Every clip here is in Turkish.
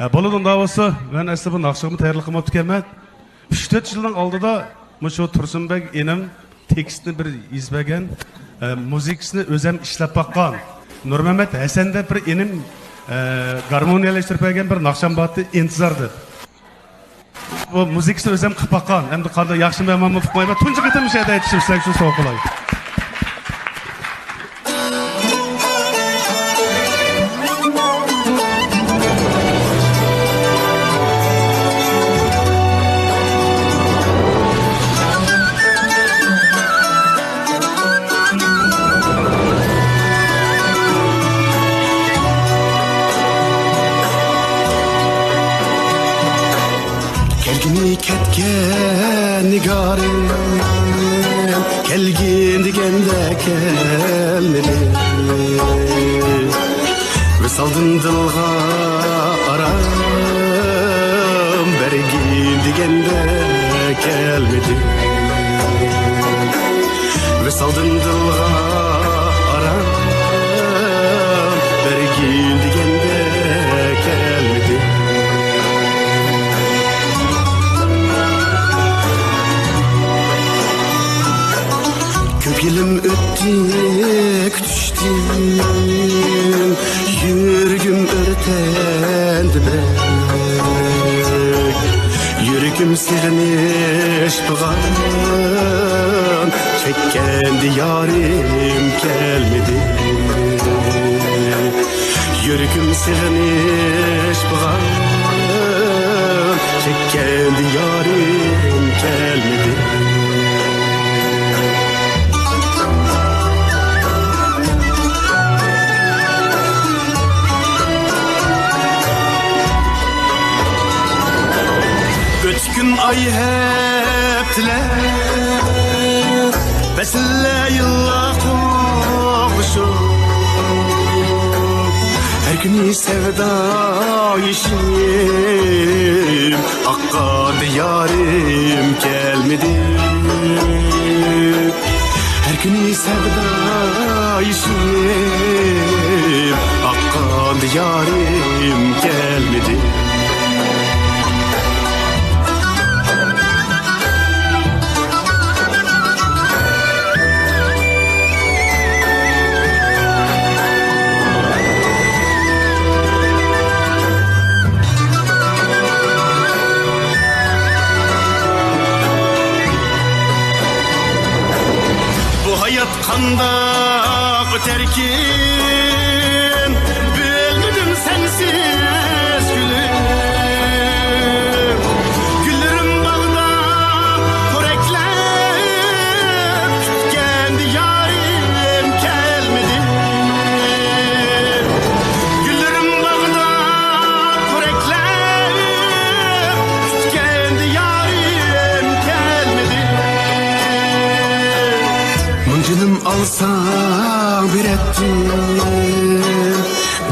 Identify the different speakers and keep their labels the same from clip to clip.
Speaker 1: Boladan davası, ben aslında bu nakşımı tayarlı kılmak tükenmez. 3-4 yıldan aldı da, şu Tursunbek enim tekstini bir izbegen, müzikisini özem işlep bakkan. Nur Mehmet Hasan'da bir enim garmoniyaleştirip egen bir nakşam batı intizardı. Bu müzikisini özem kılıp bakkan. Hem de kaldı yakşım ve mamı fıkmayma. Tuncu gıtım bir şeyde yetişirsek şu soğuk olay.
Speaker 2: Kelgini ketken nigarım, kelgin digende kelmedi. Vısaldın dılga aram, bergin digende kelmedi. Vısaldın dılga aram, bergin digende kelmedi. Köp yılım öttük düştüm, yürgüm örtendi bek. Yürgüm sığınış buğan, çekkendi yarim gelmedi. Yürgüm sığınış buğan, çekkendi yarim gelmedi. Gün ay heptiler, besle yılla kovuşup. Her gün sevda işim, akkadı yarim gelmedi. Her gün sevda işim, akkadı yarim gelmedi. Hayat kandak öterken, bilmedim sensiz gülüm. Güllerim bağda koreklep, kendi yarim gelmedi. Güllerim bağda koreklep, kendi yarim gelmedi. Mıncınım alsam bir ettim,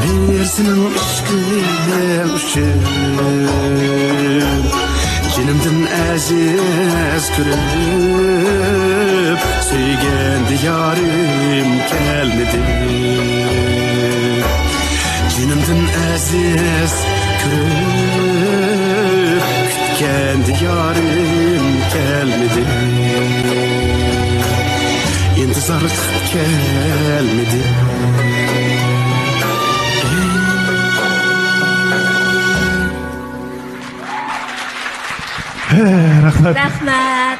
Speaker 2: birsinin ışkım üşüm. Canımdan aziz kürüp, söygendi yarim gelmedi. Canımdan aziz kürüp, kütkendi yarim gelmedi. İntizar gelmedi.
Speaker 1: Rahmet.
Speaker 3: Rahmet.